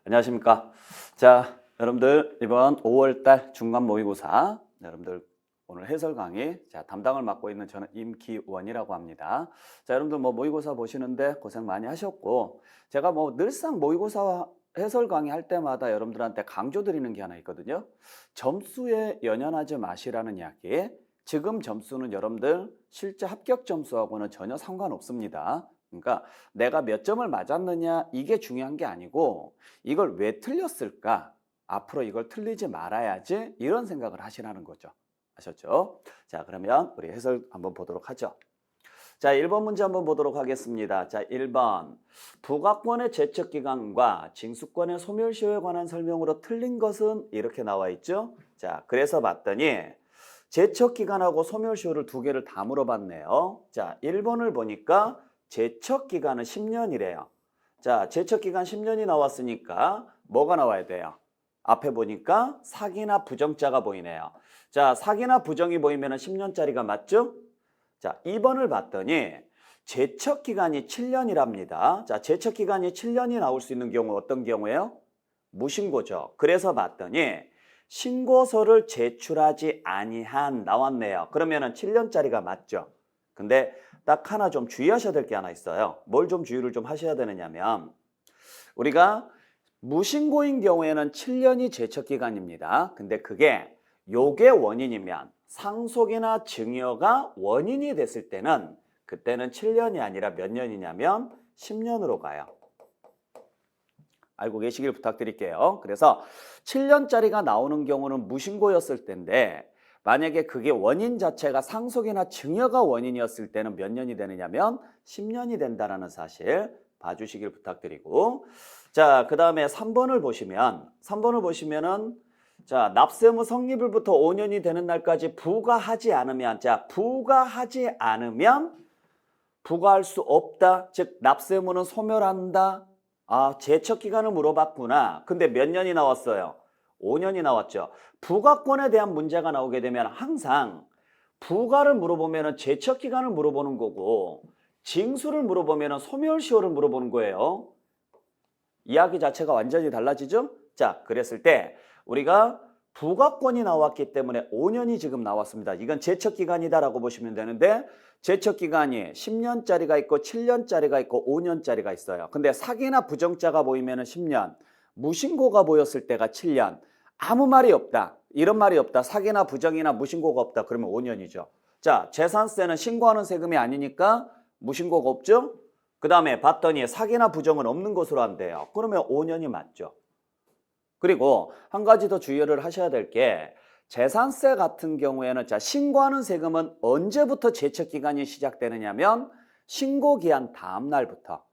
안녕하십니까. 자, 여러분들 이번 5월달 중간 모의고사 여러분들 오늘 해설 강의 담당을 맡고 있는 저는 임기원이라고 합니다. 자, 여러분들 모의고사 보시는데 고생 많이 하셨고, 제가 늘상 모의고사 해설 강의 할 때마다 여러분들한테 강조드리는 게 하나 있거든요. 점수에 연연하지 마시라는 이야기. 지금 점수는 여러분들 실제 합격 점수하고는 전혀 상관없습니다. 그러니까 내가 몇 점을 맞았느냐 이게 중요한 게 아니고, 이걸 왜 틀렸을까? 앞으로 이걸 틀리지 말아야지, 이런 생각을 하시라는 거죠. 아셨죠? 자, 그러면 우리 해설 한번 보도록 하죠. 자, 1번 문제 한번 보도록 하겠습니다. 자, 1번. 부가권의 제척기간과 징수권의 소멸시효에 관한 설명으로 틀린 것은 이렇게 나와 있죠. 자, 그래서 봤더니 제척기간하고 소멸시효를 두 개를 다 물어봤네요. 자, 1번을 보니까 제척기간은 10년이래요. 자, 제척기간 10년이 나왔으니까 뭐가 나와야 돼요? 앞에 보니까 사기나 부정자가 보이네요. 자, 사기나 부정이 보이면 10년짜리가 맞죠? 자, 2번을 봤더니 제척기간이 7년이랍니다. 자, 제척기간이 7년이 나올 수 있는 경우 어떤 경우예요? 무신고죠. 그래서 봤더니 신고서를 제출하지 아니한 나왔네요. 그러면은 7년짜리가 맞죠? 근데 딱 하나 좀 주의하셔야 될 게 하나 있어요. 뭘 좀 주의를 좀 하셔야 되느냐면, 우리가 무신고인 경우에는 7년이 제척기간입니다. 근데 그게 요게 원인이면, 상속이나 증여가 원인이 됐을 때는 그때는 7년이 아니라 몇 년이냐면 10년으로 가요. 알고 계시길 부탁드릴게요. 그래서 7년짜리가 나오는 경우는 무신고였을 텐데, 만약에 그게 원인 자체가 상속이나 증여가 원인이었을 때는 몇 년이 되느냐면 10년이 된다는 사실 봐주시길 부탁드리고, 자, 그 다음에 3번을 보시면은 자, 납세무 성립일부터 5년이 되는 날까지 부과하지 않으면, 자, 부과하지 않으면 부과할 수 없다. 즉 납세무는 소멸한다. 아, 제척기간을 물어봤구나. 근데 몇 년이 나왔어요? 5년이 나왔죠. 부가권에 대한 문제가 나오게 되면 항상 부가를 물어보면 제척기간을 물어보는 거고, 징수를 물어보면 소멸시효를 물어보는 거예요. 이야기 자체가 완전히 달라지죠? 자, 그랬을 때 우리가 부가권이 나왔기 때문에 5년이 지금 나왔습니다. 이건 제척기간이다라고 보시면 되는데, 제척기간이 10년짜리가 있고 7년짜리가 있고 5년짜리가 있어요. 근데 사기나 부정자가 보이면 10년, 무신고가 보였을 때가 7년. 아무 말이 없다. 이런 말이 없다. 사기나 부정이나 무신고가 없다. 그러면 5년이죠. 자, 재산세는 신고하는 세금이 아니니까 무신고가 없죠? 그 다음에 봤더니 사기나 부정은 없는 것으로 한대요. 그러면 5년이 맞죠. 그리고 한 가지 더 주의를 하셔야 될 게, 재산세 같은 경우에는 자, 신고하는 세금은 언제부터 제척기간이 시작되느냐면 신고기한 다음 날부터.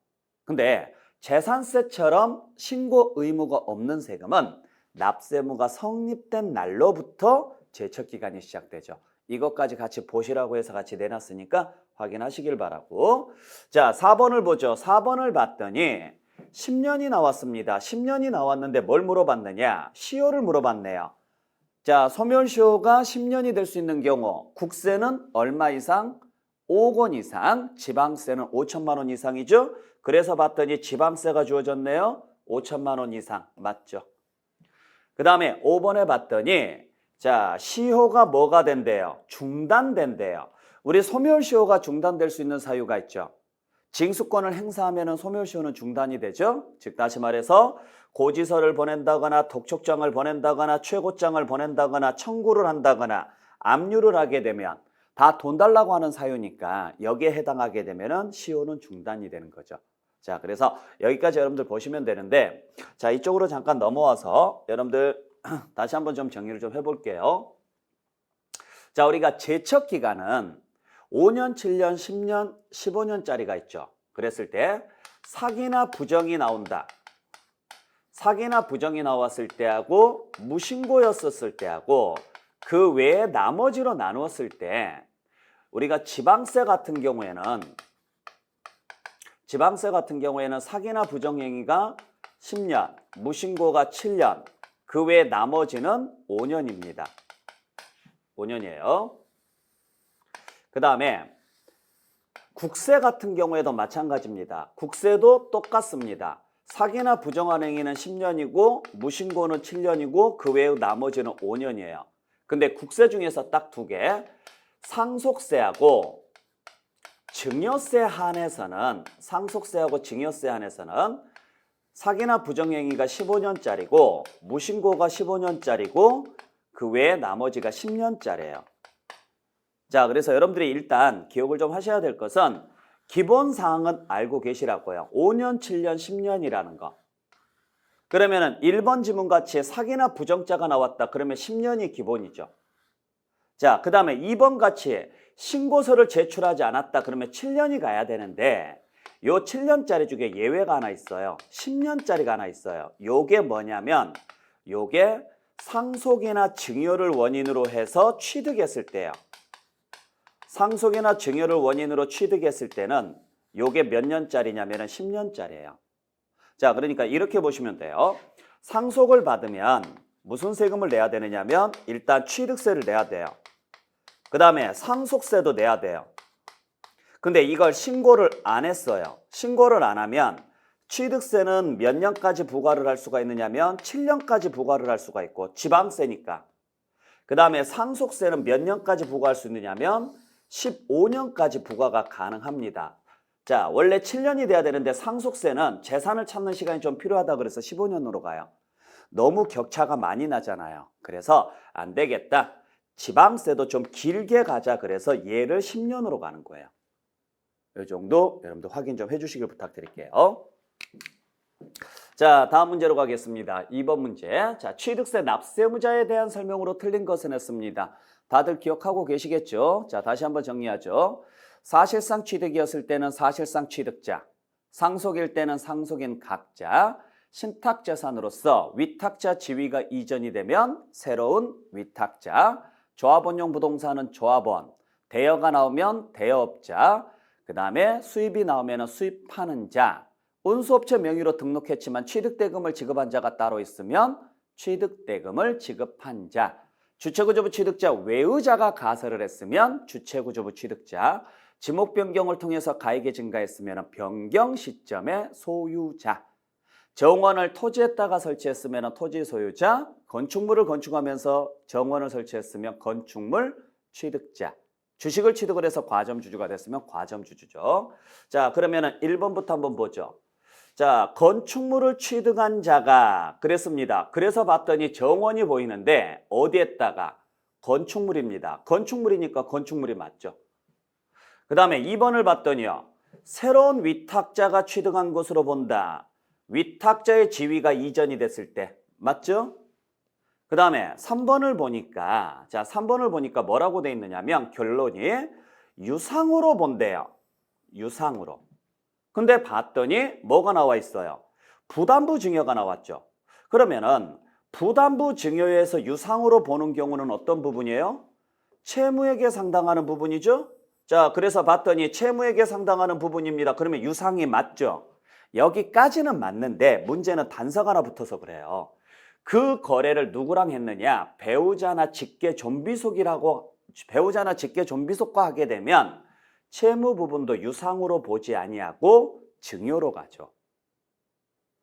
근데 재산세처럼 신고 의무가 없는 세금은 납세무가 성립된 날로부터 제척기간이 시작되죠. 이것까지 같이 보시라고 해서 같이 내놨으니까 확인하시길 바라고. 자, 4번을 보죠. 4번을 봤더니 10년이 나왔습니다. 10년이 나왔는데 뭘 물어봤느냐? 시효를 물어봤네요. 자, 소멸시효가 10년이 될 수 있는 경우, 국세는 얼마 이상? 5억 원 이상, 지방세는 5천만 원 이상이죠. 그래서 봤더니 지방세가 주어졌네요. 5천만 원 이상 맞죠? 그 다음에 5번에 봤더니 자, 시효가 뭐가 된대요? 중단된대요. 우리 소멸시효가 중단될 수 있는 사유가 있죠. 징수권을 행사하면 소멸시효는 중단이 되죠. 즉 다시 말해서 고지서를 보낸다거나 독촉장을 보낸다거나 최고장을 보낸다거나 청구를 한다거나 압류를 하게 되면 다 돈 달라고 하는 사유니까 여기에 해당하게 되면 시효는 중단이 되는 거죠. 자, 그래서 여기까지 여러분들 보시면 되는데, 자, 이쪽으로 잠깐 넘어와서 여러분들 다시 한번 좀 정리를 좀 해볼게요. 자, 우리가 제척기간은 5년, 7년, 10년, 15년짜리가 있죠. 그랬을 때 사기나 부정이 나온다. 사기나 부정이 나왔을 때하고 무신고였었을 때하고 그 외에 나머지로 나누었을 때, 우리가 지방세 같은 경우에는 사기나 부정 행위가 10년, 무신고가 7년, 그 외에 나머지는 5년입니다. 5년이에요. 그 다음에 국세 같은 경우에도 마찬가지입니다. 국세도 똑같습니다. 사기나 부정한 행위는 10년이고 무신고는 7년이고 그 외의 나머지는 5년이에요. 근데 국세 중에서 딱 두 개, 상속세하고 증여세 한에서는 사기나 부정행위가 15년짜리고 무신고가 15년짜리고 그 외에 나머지가 10년짜리예요. 자, 그래서 여러분들이 일단 기억을 좀 하셔야 될 것은 기본 사항은 알고 계시라고요. 5년, 7년, 10년이라는 거. 그러면은 1번 지문 같이 사기나 부정자가 나왔다. 그러면 10년이 기본이죠. 자, 그 다음에 2번 같이 신고서를 제출하지 않았다. 그러면 7년이 가야 되는데 요 7년짜리 중에 예외가 하나 있어요. 10년짜리가 하나 있어요. 요게 뭐냐면 요게 상속이나 증여를 원인으로 해서 취득했을 때요. 상속이나 증여를 원인으로 취득했을 때는 요게 몇 년짜리냐면 10년짜리예요. 자, 그러니까 이렇게 보시면 돼요. 상속을 받으면 무슨 세금을 내야 되느냐면 일단 취득세를 내야 돼요. 그 다음에 상속세도 내야 돼요. 근데 이걸 신고를 안 했어요. 신고를 안 하면 취득세는 몇 년까지 부과를 할 수가 있느냐면 7년까지 부과를 할 수가 있고 지방세니까. 그 다음에 상속세는 몇 년까지 부과할 수 있느냐면 15년까지 부과가 가능합니다. 자, 원래 7년이 돼야 되는데 상속세는 재산을 찾는 시간이 좀 필요하다 그래서 15년으로 가요. 너무 격차가 많이 나잖아요. 그래서 안 되겠다. 지방세도 좀 길게 가자 그래서 얘를 10년으로 가는 거예요. 이 정도 여러분들 확인 좀 해주시길 부탁드릴게요. 자, 다음 문제로 가겠습니다. 2번 문제. 자, 취득세 납세의무자에 대한 설명으로 틀린 것은 했습니다. 다들 기억하고 계시겠죠? 자, 다시 한번 정리하죠. 사실상 취득이었을 때는 사실상 취득자, 상속일 때는 상속인 각자, 신탁재산으로서 위탁자 지위가 이전이 되면 새로운 위탁자, 조합원용 부동산은 조합원, 대여가 나오면 대여업자, 그 다음에 수입이 나오면 수입하는 자, 운수업체 명의로 등록했지만 취득대금을 지급한 자가 따로 있으면 취득대금을 지급한 자, 주체구조부 취득자 외의자가 가설을 했으면 주체구조부 취득자, 지목 변경을 통해서 가액이 증가했으면 변경 시점의 소유자, 정원을 토지에다가 설치했으면 토지 소유자, 건축물을 건축하면서 정원을 설치했으면 건축물 취득자, 주식을 취득을 해서 과점주주가 됐으면 과점주주죠. 자, 그러면은 1번부터 한번 보죠. 자, 건축물을 취득한 자가 그랬습니다. 그래서 봤더니 정원이 보이는데 어디에다가? 건축물입니다. 건축물이니까 건축물이 맞죠. 그 다음에 2번을 봤더니요. 새로운 위탁자가 취득한 것으로 본다. 위탁자의 지위가 이전이 됐을 때 맞죠? 그 다음에 3번을 보니까 자 3번을 보니까 뭐라고 돼 있느냐면 결론이 유상으로 본대요. 유상으로. 근데 봤더니 뭐가 나와 있어요? 부담부 증여가 나왔죠. 그러면은 부담부 증여에서 유상으로 보는 경우는 어떤 부분이에요? 채무액에 상당하는 부분이죠. 자, 그래서 봤더니 채무액에 상당하는 부분입니다. 그러면 유상이 맞죠. 여기까지는 맞는데 문제는 단서가 하나 붙어서 그래요. 그 거래를 누구랑 했느냐? 배우자나 직계존비속과 하게 되면 채무 부분도 유상으로 보지 아니하고 증여로 가죠.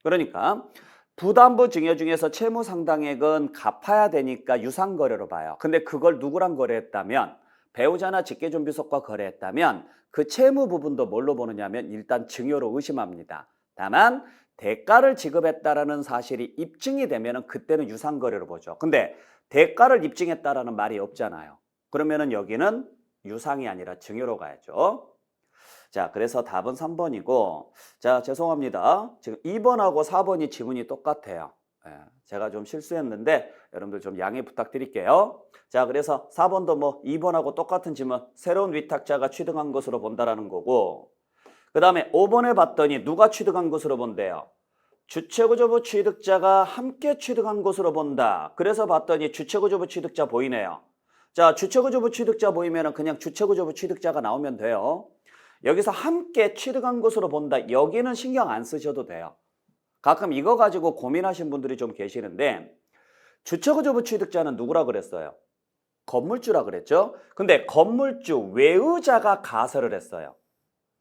그러니까 부담부 증여 중에서 채무 상당액은 갚아야 되니까 유상거래로 봐요. 근데 그걸 누구랑 거래했다면 배우자나 직계존비속과 거래했다면 그 채무 부분도 뭘로 보느냐면 일단 증여로 의심합니다. 다만 대가를 지급했다라는 사실이 입증이 되면은 그때는 유상거래로 보죠. 근데 대가를 입증했다라는 말이 없잖아요. 그러면은 여기는 유상이 아니라 증여로 가야죠. 자, 그래서 답은 3번이고, 자, 죄송합니다. 지금 2번하고 4번이 지문이 똑같아요. 제가 좀 실수했는데 여러분들 좀 양해 부탁드릴게요. 자, 그래서 4번도 뭐 2번하고 똑같은 지문, 새로운 위탁자가 취득한 것으로 본다라는 거고, 그 다음에 5번에 봤더니 누가 취득한 것으로 본대요? 주체구조부 취득자가 함께 취득한 것으로 본다. 그래서 봤더니 주체구조부 취득자 보이네요. 자, 주체구조부 취득자 보이면 그냥 주체구조부 취득자가 나오면 돼요. 여기서 함께 취득한 것으로 본다. 여기는 신경 안 쓰셔도 돼요. 가끔 이거 가지고 고민하신 분들이 좀 계시는데 주체구조부 취득자는 누구라 그랬어요? 건물주라 그랬죠? 근데 건물주 외의자가 가설을 했어요.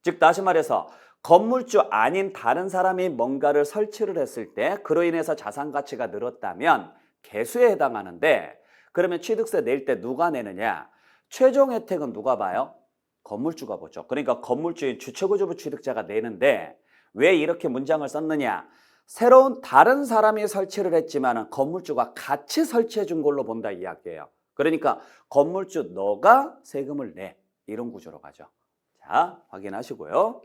즉 다시 말해서 건물주 아닌 다른 사람이 뭔가를 설치를 했을 때 그로 인해서 자산 가치가 늘었다면 개수에 해당하는데, 그러면 취득세 낼 때 누가 내느냐? 최종 혜택은 누가 봐요? 건물주가 보죠. 그러니까 건물주인 주체구조부 취득자가 내는데, 왜 이렇게 문장을 썼느냐? 새로운 다른 사람이 설치를 했지만 건물주가 같이 설치해 준 걸로 본다 이야기예요. 그러니까 건물주 너가 세금을 내, 이런 구조로 가죠. 자, 확인하시고요.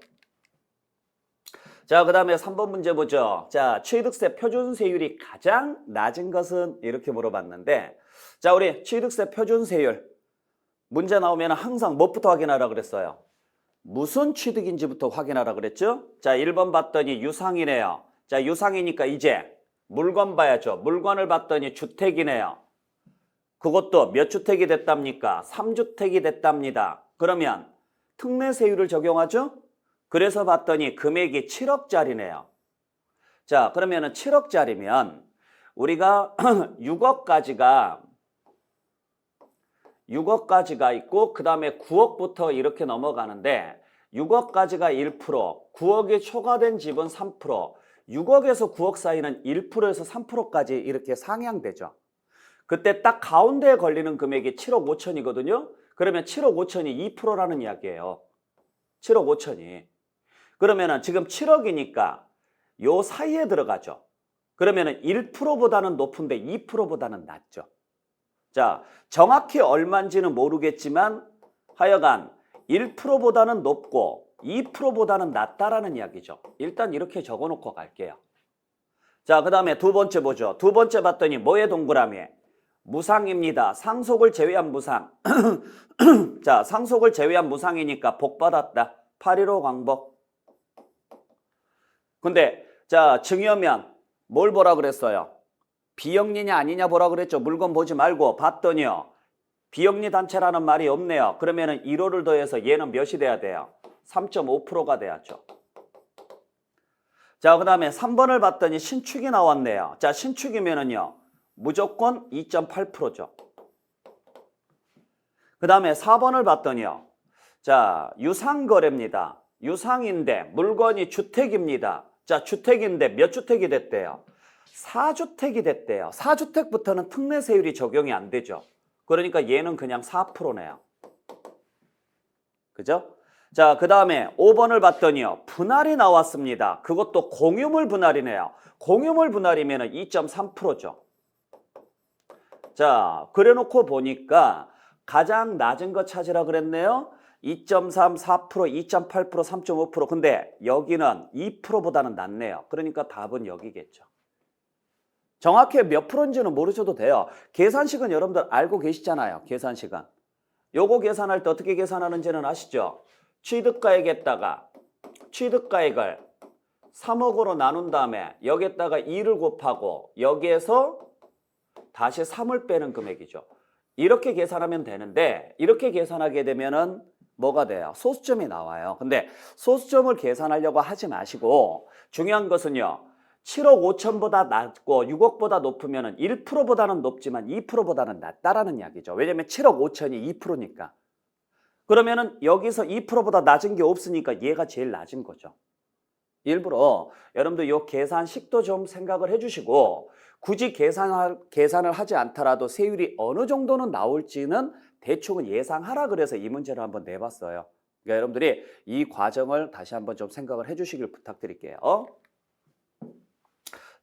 자, 그 다음에 3번 문제 보죠. 자, 취득세 표준세율이 가장 낮은 것은? 이렇게 물어봤는데, 자, 우리 취득세 표준세율 문제 나오면 항상 뭐부터 확인하라 그랬어요? 무슨 취득인지부터 확인하라 그랬죠? 자, 1번 봤더니 유상이네요. 자, 유상이니까 이제 물건 봐야죠. 물건을 봤더니 주택이네요. 그것도 몇 주택이 됐답니까? 3주택이 됐답니다. 그러면 특례세율을 적용하죠? 그래서 봤더니 금액이 7억짜리네요. 자, 그러면은 7억짜리면 우리가 6억까지가 있고 그 다음에 9억부터 이렇게 넘어가는데, 6억까지가 1%, 9억이 초과된 집은 3%, 6억에서 9억 사이는 1%에서 3%까지 이렇게 상향되죠. 그때 딱 가운데에 걸리는 금액이 7억 5천이거든요. 그러면 7억 5천이 2%라는 이야기예요. 7억 5천이. 그러면은 지금 7억이니까 요 사이에 들어가죠. 그러면은 1%보다는 높은데 2%보다는 낮죠. 자, 정확히 얼마인지는 모르겠지만 하여간 1%보다는 높고 2%보다는 낮다라는 이야기죠. 일단 이렇게 적어놓고 갈게요. 자, 그 다음에 두 번째 보죠. 두 번째 봤더니 뭐의 동그라미? 무상입니다. 상속을 제외한 무상. 자, 상속을 제외한 무상이니까 복 받았다. 815 광복. 근데 자, 증여면 뭘 보라 그랬어요? 비영리냐 아니냐 보라 그랬죠. 물건 보지 말고. 봤더니요, 비영리 단체라는 말이 없네요. 그러면은 1호를 더해서 얘는 몇이 돼야 돼요? 3.5%가 돼야죠. 자, 그 다음에 3번을 봤더니 신축이 나왔네요. 자, 신축이면은요 무조건 2.8%죠. 그 다음에 4번을 봤더니요, 자, 유상거래입니다. 유상인데 물건이 주택입니다. 자, 주택인데 몇 주택이 됐대요? 4주택이 됐대요. 4주택부터는 특례세율이 적용이 안 되죠. 그러니까 얘는 그냥 4%네요. 그죠? 자, 그 다음에 5번을 봤더니요, 분할이 나왔습니다. 그것도 공유물 분할이네요. 공유물 분할이면 2.3%죠. 자, 그래놓고 보니까 가장 낮은 거 찾으라 그랬네요. 2.3, 4%, 2.8%, 3.5%. 근데 여기는 2%보다는 낮네요. 그러니까 답은 여기겠죠. 정확히 몇 프로인지는 모르셔도 돼요. 계산식은 여러분들 알고 계시잖아요. 계산식은. 요거 계산할 때 어떻게 계산하는지는 아시죠? 취득가액에다가 취득가액을 3억으로 나눈 다음에 여기에다가 2를 곱하고 여기에서 다시 3을 빼는 금액이죠. 이렇게 계산하면 되는데, 이렇게 계산하게 되면은 뭐가 돼요? 소수점이 나와요. 근데 소수점을 계산하려고 하지 마시고, 중요한 것은요, 7억 5천보다 낮고 6억보다 높으면 1%보다는 높지만 2%보다는 낮다라는 이야기죠. 왜냐면 7억 5천이 2%니까. 그러면은 여기서 2%보다 낮은 게 없으니까 얘가 제일 낮은 거죠. 일부러 여러분들 이 계산식도 좀 생각을 해주시고, 굳이 계산을 하지 않더라도 세율이 어느 정도는 나올지는 대충은 예상하라 그래서 이 문제를 한번 내봤어요. 그러니까 여러분들이 이 과정을 다시 한번 좀 생각을 해주시길 부탁드릴게요.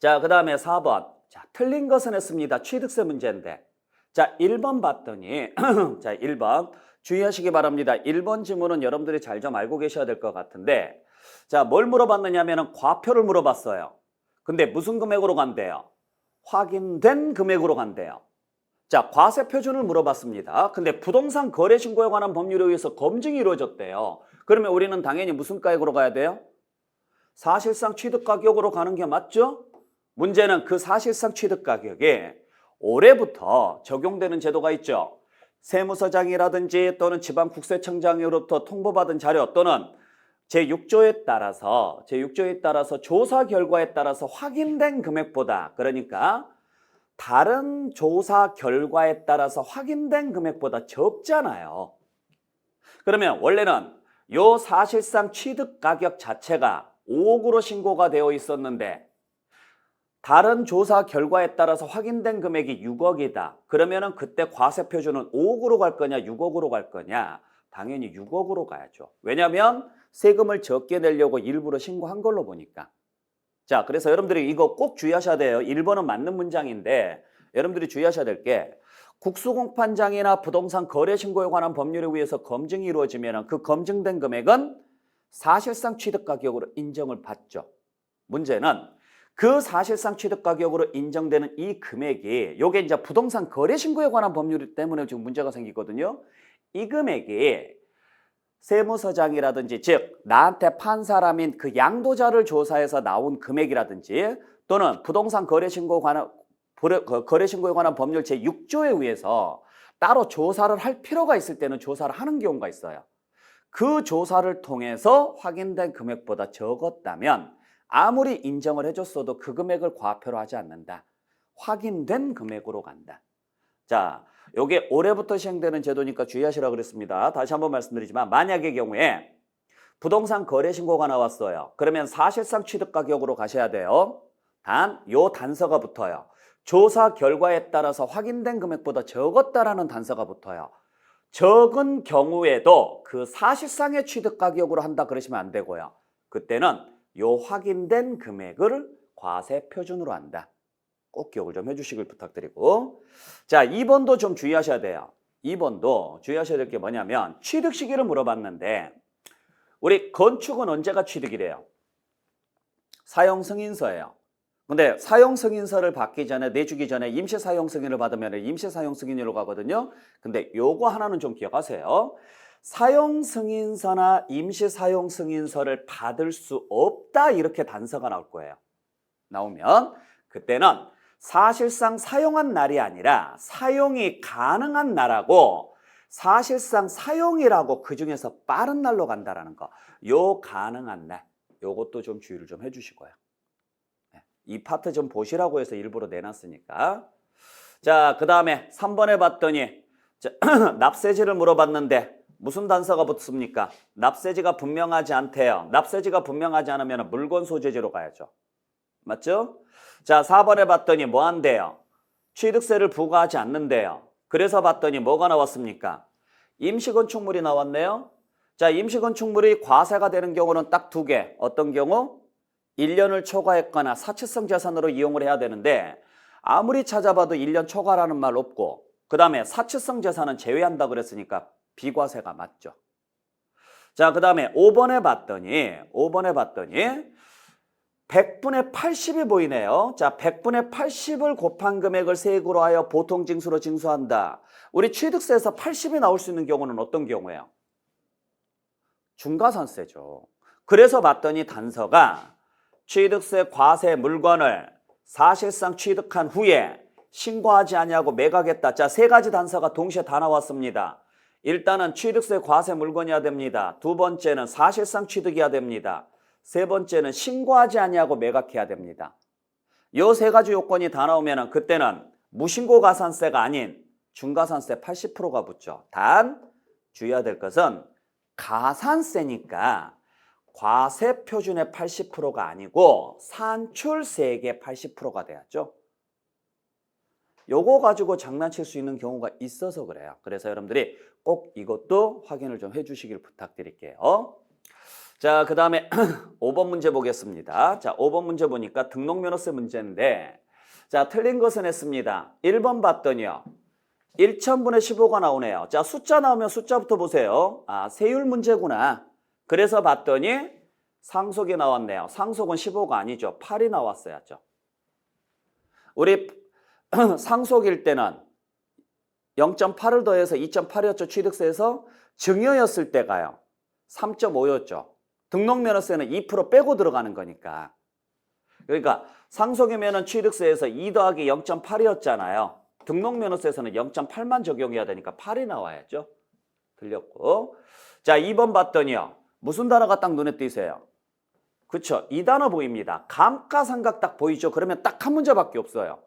자, 그 다음에 4번. 자, 틀린 것은 했습니다. 취득세 문제인데. 자, 1번 봤더니 자, 1번 주의하시기 바랍니다. 1번 지문은 여러분들이 잘 좀 알고 계셔야 될 것 같은데, 자, 뭘 물어봤느냐 하면은 과표를 물어봤어요. 근데 무슨 금액으로 간대요? 확인된 금액으로 간대요. 자, 과세 표준을 물어봤습니다. 근데 부동산 거래 신고에 관한 법률에 의해서 검증이 이루어졌대요. 그러면 우리는 당연히 무슨 가액으로 가야 돼요? 사실상 취득 가격으로 가는 게 맞죠? 문제는 그 사실상 취득 가격에 올해부터 적용되는 제도가 있죠. 세무서장이라든지 또는 지방국세청장으로부터 통보받은 자료 또는 제6조에 따라서 조사 결과에 따라서 확인된 금액보다, 그러니까 다른 조사 결과에 따라서 확인된 금액보다 적잖아요. 그러면 원래는 요 사실상 취득 가격 자체가 5억으로 신고가 되어 있었는데 다른 조사 결과에 따라서 확인된 금액이 6억이다. 그러면은 그때 과세 표준은 5억으로 갈 거냐 6억으로 갈 거냐? 당연히 6억으로 가야죠. 왜냐하면 세금을 적게 내려고 일부러 신고한 걸로 보니까. 자, 그래서 여러분들이 이거 꼭 주의하셔야 돼요. 1번은 맞는 문장인데 여러분들이 주의하셔야 될 게 국수공판장이나 부동산 거래 신고에 관한 법률에 의해서 검증이 이루어지면 그 검증된 금액은 사실상 취득 가격으로 인정을 받죠. 문제는 그 사실상 취득 가격으로 인정되는 이 금액이 요게 이제 부동산 거래 신고에 관한 법률 때문에 지금 문제가 생기거든요. 이 금액이 세무서장이라든지 즉 나한테 판 사람인 그 양도자를 조사해서 나온 금액이라든지 또는 부동산 거래 신고에 관한 법률 제6조에 의해서 따로 조사를 할 필요가 있을 때는 조사를 하는 경우가 있어요. 그 조사를 통해서 확인된 금액보다 적었다면 아무리 인정을 해줬어도 그 금액을 과표로 하지 않는다. 확인된 금액으로 간다. 자, 요게 올해부터 시행되는 제도니까 주의하시라고 그랬습니다. 다시 한번 말씀드리지만 만약의 경우에 부동산 거래 신고가 나왔어요. 그러면 사실상 취득 가격으로 가셔야 돼요. 단 요 단서가 붙어요. 조사 결과에 따라서 확인된 금액보다 적었다라는 단서가 붙어요. 적은 경우에도 그 사실상의 취득 가격으로 한다 그러시면 안 되고요. 그때는 요 확인된 금액을 과세 표준으로 한다. 꼭 기억을 좀 해주시길 부탁드리고. 자, 2번도 좀 주의하셔야 돼요. 2번도 주의하셔야 될 게 뭐냐면 취득 시기를 물어봤는데 우리 건축은 언제가 취득이래요? 사용 승인서예요. 근데 사용 승인서를 받기 전에 내주기 전에 임시 사용 승인을 받으면 임시 사용 승인으로 가거든요. 근데 요거 하나는 좀 기억하세요. 사용 승인서나 임시 사용 승인서를 받을 수 없다 이렇게 단서가 나올 거예요. 나오면 그때는 사실상 사용한 날이 아니라 사용이 가능한 날하고 사실상 사용이라고 그중에서 빠른 날로 간다라는 거. 요 가능한 날 요것도 좀 주의를 좀 해주시고요. 이 파트 좀 보시라고 해서 일부러 내놨으니까. 자, 그 다음에 3번에 봤더니 납세지를 물어봤는데 무슨 단서가 붙습니까? 납세지가 분명하지 않대요. 납세지가 분명하지 않으면 물건 소재지로 가야죠. 맞죠? 자, 4번에 봤더니 뭐 한대요? 취득세를 부과하지 않는데요. 그래서 봤더니 뭐가 나왔습니까? 임시건축물이 나왔네요. 자, 임시건축물이 과세가 되는 경우는 딱 두 개. 어떤 경우? 1년을 초과했거나 사치성 재산으로 이용을 해야 되는데 아무리 찾아봐도 1년 초과라는 말 없고 그 다음에 사치성 재산은 제외한다 그랬으니까 비과세가 맞죠. 자, 그 다음에 5번에 봤더니 100분의 80이 보이네요. 자, 100분의 80을 곱한 금액을 세액으로 하여 보통징수로 징수한다. 우리 취득세에서 80이 나올 수 있는 경우는 어떤 경우예요? 중과산세죠. 그래서 봤더니 단서가 취득세 과세 물건을 사실상 취득한 후에 신고하지 아니하고 매각했다. 자, 세 가지 단서가 동시에 다 나왔습니다. 일단은 취득세 과세 물건이어야 됩니다. 두 번째는 사실상 취득이어야 됩니다. 세 번째는 신고하지 아니하고 매각해야 됩니다. 요 세 가지 요건이 다 나오면 그때는 무신고 가산세가 아닌 중과산세 80%가 붙죠. 단 주의해야 될 것은 가산세니까 과세 표준의 80%가 아니고 산출세액의 80%가 돼야죠. 요거 가지고 장난칠 수 있는 경우가 있어서 그래요. 그래서 여러분들이 꼭 이것도 확인을 좀 해주시길 부탁드릴게요. 자, 그 다음에 5번 문제 보겠습니다. 자, 5번 문제 보니까 등록면허세 문제인데 자, 틀린 것은 했습니다. 1번 봤더니요. 1000분의 15가 나오네요. 자, 숫자 나오면 숫자부터 보세요. 아, 세율 문제구나. 그래서 봤더니 상속이 나왔네요. 상속은 15가 아니죠. 8이 나왔어야죠. 우리 상속일 때는 0.8을 더해서 2.8이었죠. 취득세에서 증여였을 때가요. 3.5였죠. 등록면허세는 2% 빼고 들어가는 거니까. 그러니까 상속이면은 취득세에서 2 더하기 0.8이었잖아요. 등록면허세에서는 0.8만 적용해야 되니까 8이 나와야죠. 틀렸고. 자, 2번 봤더니요. 무슨 단어가 딱 눈에 띄세요? 그쵸? 이 단어 보입니다. 감가상각 딱 보이죠? 그러면 딱 한 문제밖에 없어요.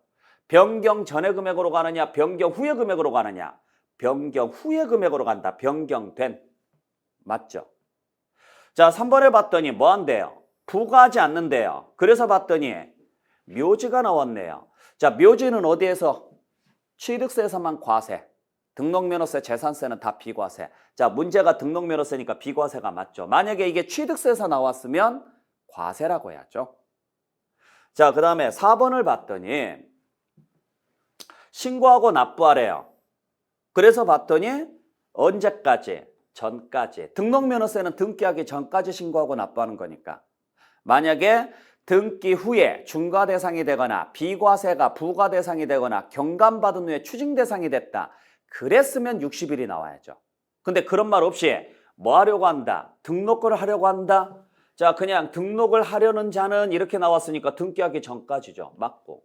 변경 전의 금액으로 가느냐, 변경 후의 금액으로 가느냐. 변경 후의 금액으로 간다. 변경된. 맞죠? 자, 3번에 봤더니 뭐 한대요? 부과하지 않는데요. 그래서 봤더니 묘지가 나왔네요. 자, 묘지는 어디에서? 취득세에서만 과세. 등록면허세, 재산세는 다 비과세. 자, 문제가 등록면허세니까 비과세가 맞죠. 만약에 이게 취득세에서 나왔으면 과세라고 해야죠. 자, 그 다음에 4번을 봤더니 신고하고 납부하래요. 그래서 봤더니 언제까지? 전까지. 등록면허세는 등기하기 전까지 신고하고 납부하는 거니까. 만약에 등기 후에 중과 대상이 되거나 비과세가 부과 대상이 되거나 경감받은 후에 추징 대상이 됐다. 그랬으면 60일이 나와야죠. 근데 그런 말 없이 뭐 하려고 한다? 등록을 하려고 한다? 자, 그냥 등록을 하려는 자는 이렇게 나왔으니까 등기하기 전까지죠. 맞고.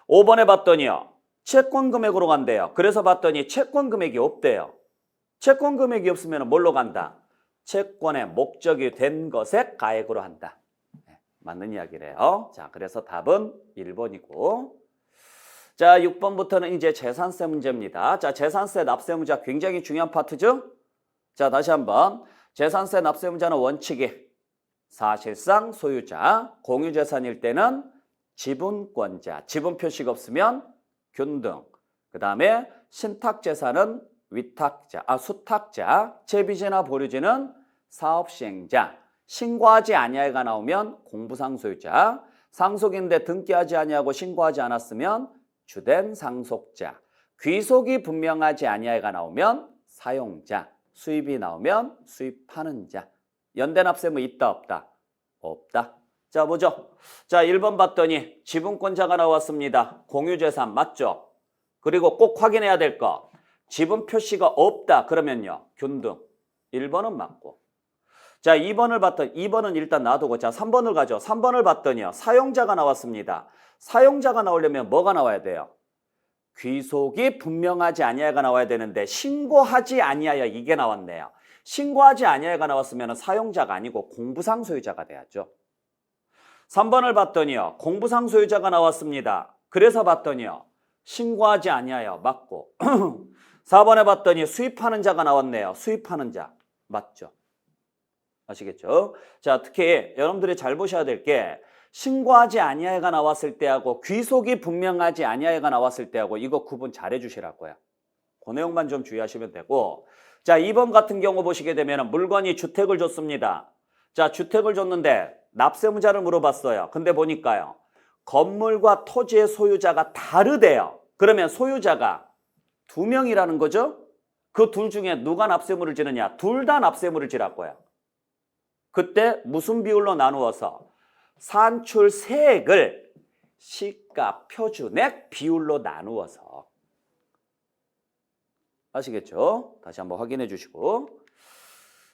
5번에 봤더니요. 채권 금액으로 간대요. 그래서 봤더니 채권 금액이 없대요. 채권 금액이 없으면 뭘로 간다? 채권의 목적이 된 것에 가액으로 한다. 맞는 이야기래요. 자, 그래서 답은 1번이고. 자, 6번부터는 이제 재산세 문제입니다. 자, 재산세 납세 문제 굉장히 중요한 파트죠? 자, 다시 한번. 재산세 납세 문제는 원칙이 사실상 소유자, 공유재산일 때는 지분권자, 지분 표시가 없으면 균등. 그 다음에 신탁재산은 수탁자, 채비지나 보류지는 사업시행자, 신고하지 아니하여가 나오면 공부상 소유자, 상속인데 등기하지 아니하고 신고하지 않았으면 주된 상속자, 귀속이 분명하지 아니하여가 나오면 사용자, 수입이 나오면 수입하는 자. 연대납세 뭐 있다 없다? 없다. 자, 보죠. 자, 1번 봤더니 지분권자가 나왔습니다. 공유재산 맞죠? 그리고 꼭 확인해야 될 거. 지분 표시가 없다. 그러면요. 균등. 1번은 맞고. 자, 2번을 봤더니 2번은 일단 놔두고 자, 3번을 가죠. 3번을 봤더니요. 사용자가 나왔습니다. 사용자가 나오려면 뭐가 나와야 돼요? 귀속이 분명하지 아니하여가 나와야 되는데 신고하지 아니하여 이게 나왔네요. 신고하지 아니하여가 나왔으면 사용자가 아니고 공부상 소유자가 돼야죠. 3번을 봤더니요. 공부상 소유자가 나왔습니다. 그래서 봤더니요. 신고하지 아니하여 맞고 4번에 봤더니 수입하는 자가 나왔네요. 수입하는 자 맞죠? 아시겠죠? 자, 특히 여러분들이 잘 보셔야 될 게 신고하지 아니하여가 나왔을 때하고 귀속이 분명하지 아니하여가 나왔을 때하고 이거 구분 잘 해주시라고요. 그 내용만 좀 주의하시면 되고 자, 2번 같은 경우 보시게 되면 물건이 주택을 줬습니다. 자, 주택을 줬는데 납세무자를 물어봤어요. 근데 보니까요. 건물과 토지의 소유자가 다르대요. 그러면 소유자가 2명이라는 거죠? 그 둘 중에 누가 납세물을 지느냐? 둘 다 납세물을 지라고요. 그때 무슨 비율로 나누어서? 산출세액을 시가 표준액 비율로 나누어서. 아시겠죠? 다시 한번 확인해 주시고.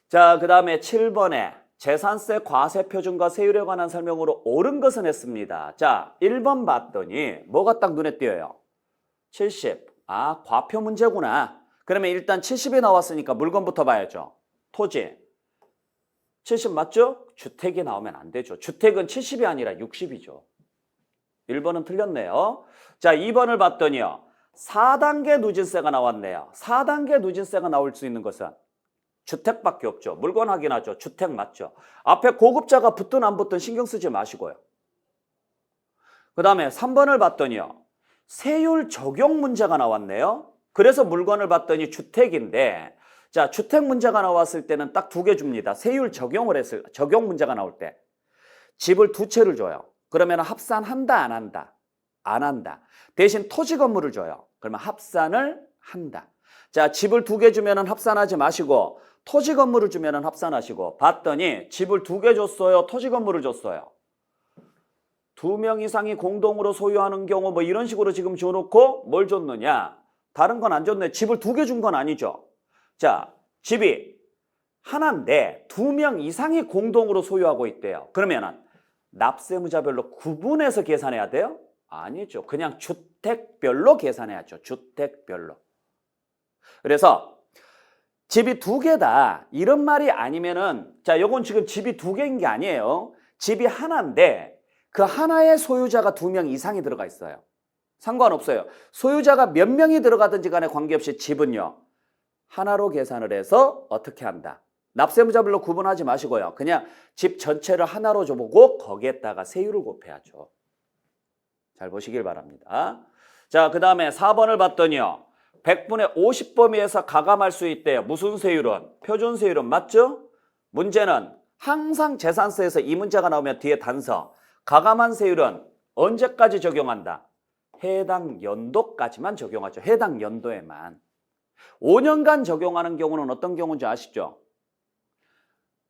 자, 그 다음에 7번에 재산세 과세표준과 세율에 관한 설명으로 옳은 것은 했습니다. 자, 1번 봤더니 뭐가 딱 눈에 띄어요? 70. 아, 과표 문제구나. 그러면 일단 70이 나왔으니까 물건부터 봐야죠. 토지. 70 맞죠? 주택이 나오면 안 되죠. 주택은 70이 아니라 60이죠. 1번은 틀렸네요. 자, 2번을 봤더니요. 4단계 누진세가 나왔네요. 4단계 누진세가 나올 수 있는 것은 주택밖에 없죠. 물건 확인하죠. 주택 맞죠. 앞에 고급자가 붙든 안 붙든 신경 쓰지 마시고요. 그 다음에 3번을 봤더니요. 세율 적용 문제가 나왔네요. 그래서 물건을 봤더니 주택인데 자, 주택 문제가 나왔을 때는 딱 2개 줍니다. 세율 적용 문제가 나올 때 집을 2채를 줘요. 그러면 합산한다 안 한다? 안 한다. 대신 토지 건물을 줘요. 그러면 합산을 한다. 자, 집을 2개 주면 합산하지 마시고 토지 건물을 주면 합산하시고 봤더니 집을 2개 줬어요. 토지 건물을 줬어요. 2명 이상이 공동으로 소유하는 경우 뭐 이런 식으로 지금 줘놓고 뭘 줬느냐? 다른 건 안 줬네. 집을 2개 준 건 아니죠. 자, 집이 하나인데 2명 이상이 공동으로 소유하고 있대요. 그러면은 납세무자별로 구분해서 계산해야 돼요? 아니죠. 그냥 주택별로 계산해야죠. 주택별로. 그래서 집이 2개다 이런 말이 아니면은 자, 요건 지금 집이 2개인 게 아니에요. 집이 하나인데 그 하나의 소유자가 2명 이상이 들어가 있어요. 상관없어요. 소유자가 몇 명이 들어가든지 간에 관계없이 집은요. 하나로 계산을 해서 어떻게 한다? 납세무자별로 구분하지 마시고요. 그냥 집 전체를 하나로 줘보고 거기에다가 세율을 곱해야죠. 잘 보시길 바랍니다. 자, 그 다음에 4번을 봤더니요. 100분의 50 범위에서 가감할 수 있대요. 무슨 세율은? 표준세율은 맞죠? 문제는 항상 재산세에서 이 문제가 나오면 뒤에 단서. 가감한 세율은 언제까지 적용한다? 해당 연도까지만 적용하죠. 해당 연도에만. 5년간 적용하는 경우는 어떤 경우인지 아시죠?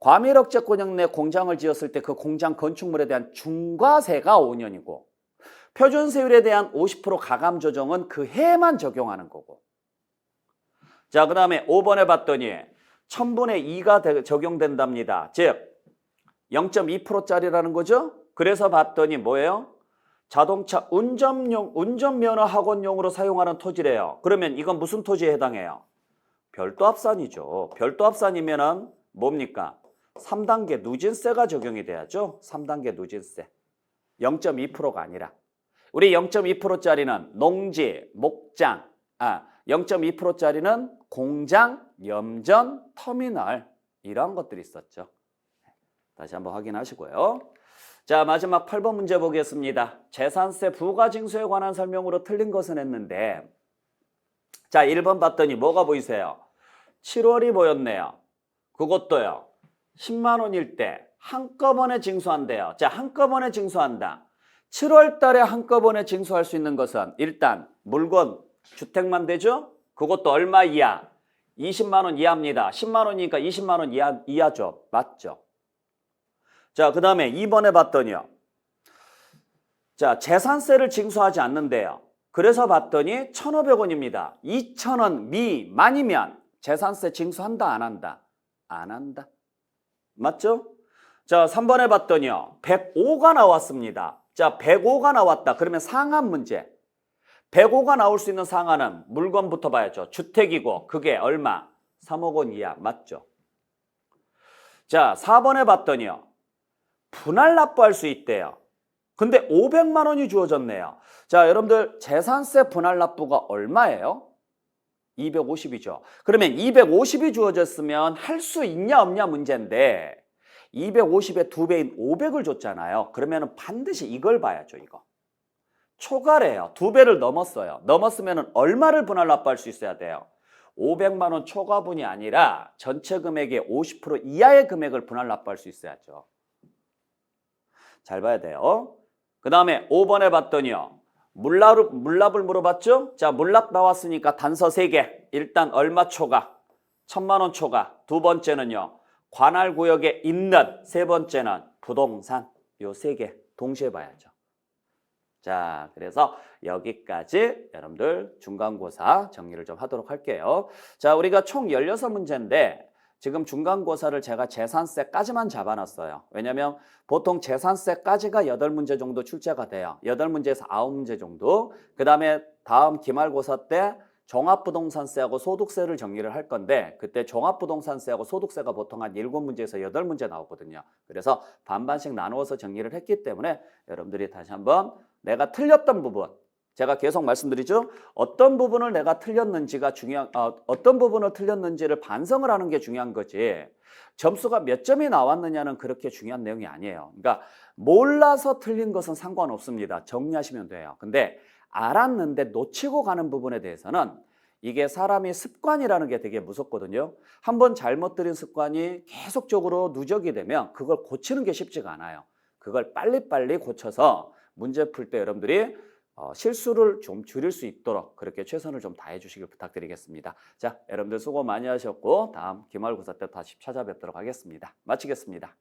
과밀억제권역 내 공장을 지었을 때 그 공장 건축물에 대한 중과세가 5년이고 표준세율에 대한 50% 가감 조정은 그 해만 적용하는 거고. 자, 그 다음에 5번에 봤더니 1000분의 2가 적용된답니다. 즉 0.2%짜리라는 거죠. 그래서 봤더니 뭐예요? 자동차 운전면허 학원용으로 사용하는 토지래요. 그러면 이건 무슨 토지에 해당해요? 별도합산이죠. 별도합산이면은 뭡니까? 3단계 누진세가 적용이 돼야죠. 3단계 누진세. 0.2%가 아니라. 우리 0.2%짜리는 농지, 목장, 0.2%짜리는 공장, 염전, 터미널 이런 것들이 있었죠. 다시 한번 확인하시고요. 자, 마지막 8번 문제 보겠습니다. 재산세 부가징수에 관한 설명으로 틀린 것은 했는데 자, 1번 봤더니 뭐가 보이세요? 7월이 보였네요. 그것도요. 10만 원일 때 한꺼번에 징수한대요. 자, 한꺼번에 징수한다. 7월 달에 한꺼번에 징수할 수 있는 것은 일단 물건, 주택만 되죠? 그것도 얼마 이하? 20만 원 이하입니다. 10만 원이니까 20만 원 이하죠. 맞죠? 자, 그 다음에 2번에 봤더니요. 자, 재산세를 징수하지 않는데요. 그래서 봤더니 1,500원입니다. 2,000원 미만이면 재산세 징수한다, 안 한다? 안 한다. 맞죠? 자, 3번에 봤더니요. 105가 나왔습니다. 자, 105가 나왔다. 그러면 상한 문제. 105가 나올 수 있는 상한은 물건부터 봐야죠. 주택이고 그게 얼마? 3억 원 이하. 맞죠? 자, 4번에 봤더니요. 분할 납부할 수 있대요. 근데 500만 원이 주어졌네요. 자, 여러분들 재산세 분할 납부가 얼마예요? 250이죠. 그러면 250이 주어졌으면 할 수 있냐 없냐 문제인데 250의 2배인 500을 줬잖아요. 그러면 반드시 이걸 봐야죠. 이거. 초과래요. 2배를 넘었어요. 넘었으면 얼마를 분할 납부할 수 있어야 돼요? 500만 원 초과분이 아니라 전체 금액의 50% 이하의 금액을 분할 납부할 수 있어야죠. 잘 봐야 돼요. 그 다음에 5번에 봤더니요. 물납을 물어봤죠? 자, 물납 나왔으니까 단서 3개. 일단 얼마 초과? 1,000만 원 초과. 두 번째는요. 관할 구역에 있는, 세 번째는 부동산. 요 3개 동시에 봐야죠. 자, 그래서 여기까지 여러분들 중간고사 정리를 좀 하도록 할게요. 자, 우리가 총 16문제인데 지금 중간고사를 제가 재산세까지만 잡아놨어요. 왜냐면 보통 재산세까지가 8문제 정도 출제가 돼요. 8문제에서 9문제 정도. 그 다음에 다음 기말고사 때 종합부동산세하고 소득세를 정리를 할 건데 그때 종합부동산세하고 소득세가 보통 한 7문제에서 8문제 나오거든요. 그래서 반반씩 나누어서 정리를 했기 때문에 여러분들이 다시 한번 내가 틀렸던 부분, 제가 계속 말씀드리죠. 어떤 부분을 내가 틀렸는지가 어떤 부분을 틀렸는지를 반성을 하는 게 중요한 거지. 점수가 몇 점이 나왔느냐는 그렇게 중요한 내용이 아니에요. 그러니까 몰라서 틀린 것은 상관없습니다. 정리하시면 돼요. 근데 알았는데 놓치고 가는 부분에 대해서는 이게 사람이 습관이라는 게 되게 무섭거든요. 한번 잘못 들인 습관이 계속적으로 누적이 되면 그걸 고치는 게 쉽지가 않아요. 그걸 빨리빨리 고쳐서 문제 풀 때 여러분들이 실수를 좀 줄일 수 있도록 그렇게 최선을 좀 다해 주시길 부탁드리겠습니다. 자, 여러분들 수고 많이 하셨고 다음 기말고사 때 다시 찾아뵙도록 하겠습니다. 마치겠습니다.